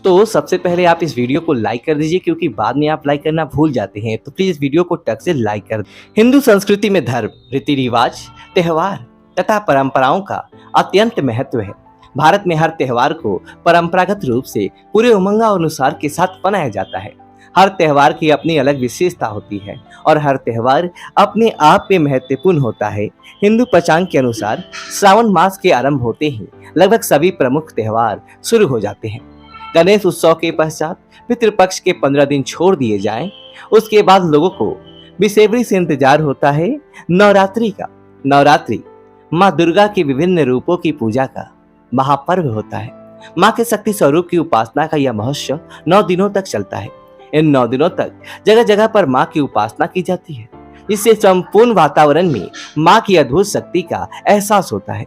तो सबसे पहले आप इस वीडियो को लाइक कर दीजिए, क्योंकि बाद में आप लाइक करना भूल जाते हैं। तो प्लीज इस वीडियो को टक से लाइक कर दें। हिंदू संस्कृति में धर्म, रीति रिवाज, त्योहार तथा परंपराओं का अत्यंत महत्व है। भारत में हर त्योहार को परंपरागत रूप से पूरे उमंग और अनुसार के साथ मनाया जाता है। हर त्योहार की अपनी अलग विशेषता होती है और हर त्योहार अपने आप में महत्वपूर्ण होता है। हिंदू पंचांग के अनुसार श्रावण मास के आरंभ होते ही लगभग सभी प्रमुख त्योहार शुरू हो जाते हैं। गणेश उत्सव के पश्चात पितृपक्ष के 15 दिन छोड़ दिए जाएं। उसके बाद लोगों को बेसब्री से इंतजार होता है नवरात्रि का। नवरात्रि माँ दुर्गा के विभिन्न रूपों की पूजा का महापर्व होता है। माँ के शक्ति स्वरूप की उपासना का यह महोत्सव 9 दिनों तक चलता है। इन 9 दिनों तक जगह जगह पर माँ की उपासना की जाती है, जिससे संपूर्ण वातावरण में माँ की अद्भुत शक्ति का एहसास होता है।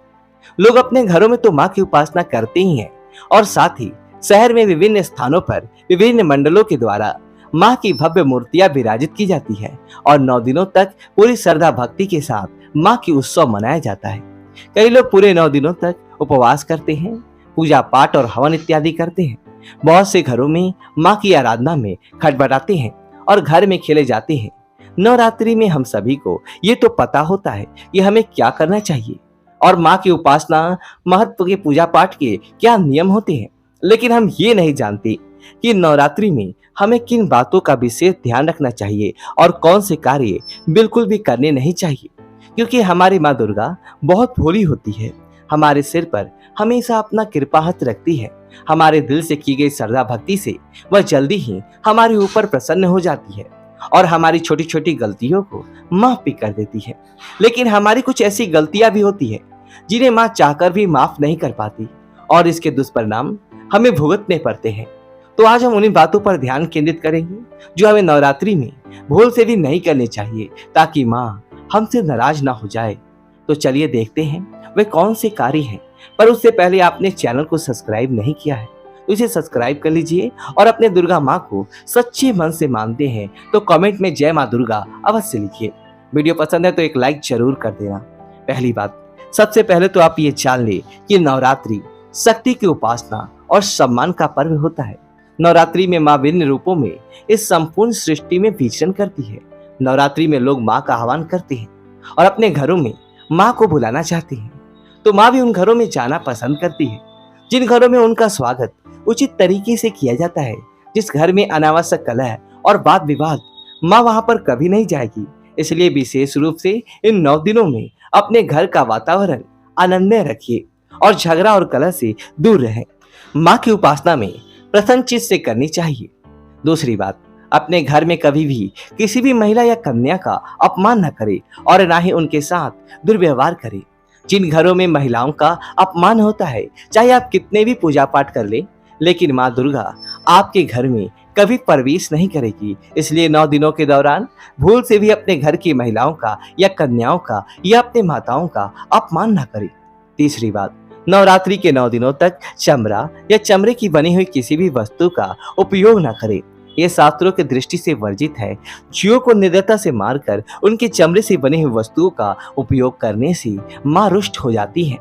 लोग अपने घरों में तो माँ की उपासना करते ही हैं और साथ ही शहर में विभिन्न स्थानों पर विभिन्न मंडलों के द्वारा माँ की भव्य मूर्तियां विराजित की जाती है और 9 दिनों तक पूरी श्रद्धा भक्ति के साथ माँ की उत्सव मनाया जाता है। कई लोग पूरे 9 दिनों तक उपवास करते हैं, पूजा पाठ और हवन इत्यादि करते हैं। बहुत से घरों में माँ की आराधना में खटपटाते हैं और घर में खेले जाते हैं। नवरात्रि में हम सभी को ये तो पता होता है कि हमें क्या करना चाहिए और माँ की उपासना महत्व के पूजा पाठ के क्या नियम होते हैं, लेकिन हम ये नहीं जानते कि नवरात्रि में हमें किन बातों का विशेष ध्यान रखना चाहिए और कौन से कार्य बिल्कुल भी करने नहीं चाहिए। क्योंकि हमारी माँ दुर्गा बहुत भोली होती है। हमारे सिर पर हमेशा अपना कृपा हाथ रखती है। हमारे दिल से की गई श्रद्धा भक्ति से वह जल्दी ही हमारे ऊपर प्रसन्न हो जाती है और हमारी छोटी छोटी गलतियों को माफ भी कर देती है। लेकिन हमारी कुछ ऐसी गलतियां भी होती है जिन्हें माँ चाहकर भी माफ नहीं कर पाती और इसके दुष्परिणाम हमें भुगतने पड़ते हैं। तो आज हम उन्हीं बातों पर ध्यान केंद्रित करेंगे जो हमें नवरात्रि में भूल से भी नहीं करनी चाहिए, ताकि माँ हमसे नाराज ना हो जाए। तो चलिए देखते हैं वे कौन से कार्य हैं। पर उससे पहले आपने चैनल को सब्सक्राइब नहीं किया है तो इसे सब्सक्राइब कर लीजिए और अपने दुर्गा माँ को सच्चे मन से मानते हैं तो कमेंट में जय माँ दुर्गा अवश्य लिखिए। वीडियो पसंद है तो एक लाइक जरूर कर देना। पहली बात, सबसे पहले तो आप ये जान ले कि नवरात्रि शक्ति की उपासना और सम्मान का पर्व होता है। नवरात्रि में माँ विभिन्न रूपों में इस संपूर्ण सृष्टि में विचरण करती है। नवरात्रि में लोग माँ का आह्वान करते हैं और अपने घरों में माँ को बुलाना चाहते हैं, तो माँ भी उन घरों में जाना पसंद करती है जिन घरों में उनका स्वागत उचित तरीके से किया जाता है। जिस घर में अनावश्यक कलह और वाद विवाद, माँ वहां पर कभी नहीं जाएगी। इसलिए विशेष रूप से इन 9 दिनों में अपने घर का वातावरण आनंदमय रखिए और झगड़ा और कलह से दूर रहें। माँ की उपासना में प्रसन्न चित्त से करनी चाहिए। दूसरी बात, अपने घर में कभी भी किसी भी महिला या कन्या का अपमान न करे और ना ही उनके साथ दुर्व्यवहार करे। जिन घरों में महिलाओं का अपमान होता है, चाहे आप कितने भी पूजा पाठ कर ले, लेकिन माँ दुर्गा आपके घर में कभी प्रवेश नहीं करेगी। इसलिए 9 दिनों के दौरान भूल से भी अपने घर की महिलाओं का या कन्याओं का या अपने माताओं का अपमान न करें। तीसरी बात, नवरात्रि के 9 दिनों तक चमड़ा या चमड़े की बनी हुई किसी भी वस्तु का उपयोग न करें। ये शास्त्रों की दृष्टि से वर्जित है। जीवों को निर्दयता से मारकर उनके चमड़े से बनी हुई वस्तुओं का उपयोग करने से माँ रुष्ट हो जाती है।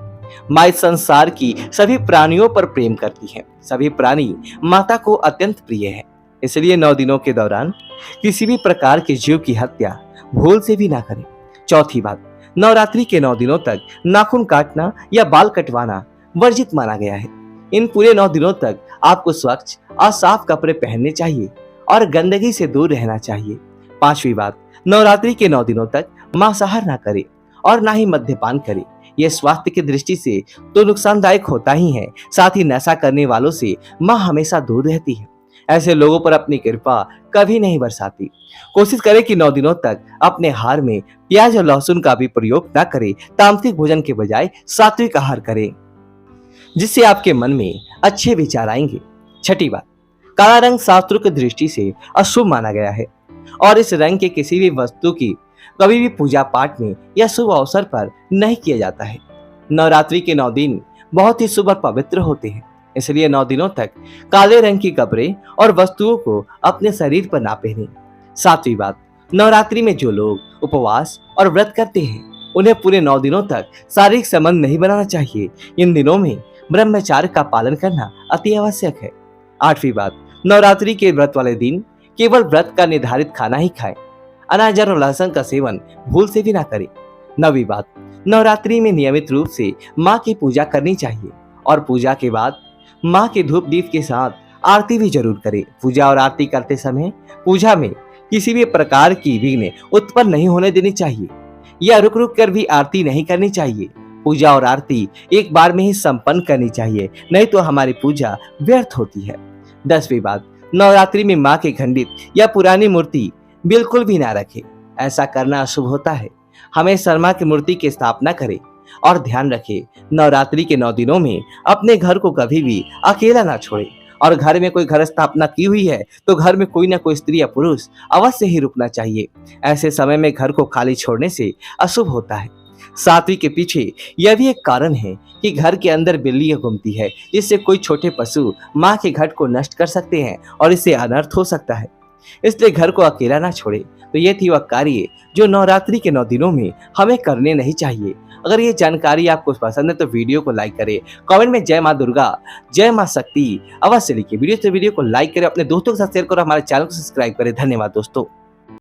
माँ इस संसार की सभी प्राणियों पर प्रेम करती है। सभी प्राणी माता को अत्यंत प्रिय है। इसलिए 9 दिनों के दौरान किसी भी प्रकार के जीव की हत्या भूल से भी ना करें। चौथी बात, नवरात्रि के 9 दिनों तक नाखून काटना या बाल कटवाना वर्जित माना गया है। इन पूरे 9 दिनों तक आपको स्वच्छ और साफ कपड़े पहनने चाहिए और गंदगी से दूर रहना चाहिए। पांचवी बात, नवरात्रि के 9 दिनों तक मांसाहार ना करे और ना ही मद्यपान करे। यह स्वास्थ्य की दृष्टि से तो नुकसानदायक होता ही है, साथ ही नशा करने वालों से माँ हमेशा दूर रहती है। ऐसे लोगों पर अपनी कृपा कभी नहीं बरसाती। कोशिश करें कि 9 दिनों तक अपने आहार में प्याज और लहसुन का भी प्रयोग न करें। तामसिक भोजन के बजाय सात्विक आहार करें, जिससे आपके मन में अच्छे विचार आएंगे। छठी बात, काला रंग शास्त्रों की दृष्टि से अशुभ माना गया है और इस रंग के किसी भी वस्तु की कभी भी पूजा पाठ में या शुभ अवसर पर नहीं किया जाता है। नवरात्रि के 9 दिन बहुत ही शुभ और पवित्र होते हैं। इसलिए 9 दिनों तक काले रंग की कपड़े और वस्तुओं को अपने शरीर पर ना पहने। सातवीं बात, नवरात्रि में जो लोग उपवास और व्रत करते हैं उन्हें पूरे 9 दिनों तक शारीरिक संबंध नहीं बनाना चाहिए। इन दिनों में ब्रह्मचर्य का पालन करना अति आवश्यक है। 8वीं बात, नवरात्रि के व्रत वाले दिन केवल व्रत का निर्धारित खाना ही खाएं। अनाज और लहसुन का सेवन भूल से भी ना करें। 9वीं बात, नवरात्रि में नियमित रूप से माँ की पूजा करनी चाहिए और पूजा के बाद माँ के धूप दीप के साथ आरती भी जरूर करें। पूजा और आरती करते समय पूजा में किसी भी प्रकार की विघ्न उत्पन्न नहीं होने देनी चाहिए या रुक रुक कर भी आरती नहीं करनी चाहिए। पूजा और आरती एक बार में ही संपन्न करनी चाहिए, नहीं तो हमारी पूजा व्यर्थ होती है। 10वीं बात, नवरात्रि में माँ के खंडित या पुरानी मूर्ति बिल्कुल भी ना रखें। ऐसा करना अशुभ होता है। हमेशा माँ की मूर्ति की स्थापना करें और ध्यान रखें, नवरात्रि के 9 दिनों में अपने घर को कभी भी अकेला ना छोड़ें। और घर में कोई घर स्थापना की हुई है तो घर में कोई ना कोई स्त्री या पुरुष अवश्य ही रुकना चाहिए। ऐसे समय में घर को खाली छोड़ने से अशुभ होता है। 7वीं के पीछे यह भी एक कारण है कि घर के अंदर बिल्लियां घूमती है, जिससे कोई छोटे पशु माँ के घट को नष्ट कर सकते हैं और इससे अनर्थ हो सकता है। इसलिए घर को अकेला ना छोड़े। तो ये थी वह कार्य जो नवरात्रि के 9 दिनों में हमें करने नहीं चाहिए। अगर ये जानकारी आपको पसंद है तो वीडियो को लाइक करें, कमेंट में जय माँ दुर्गा, जय माँ शक्ति अवश्य लिखिए। वीडियो को लाइक करें, अपने दोस्तों के साथ शेयर करो, हमारे चैनल को सब्सक्राइब करें। धन्यवाद दोस्तों।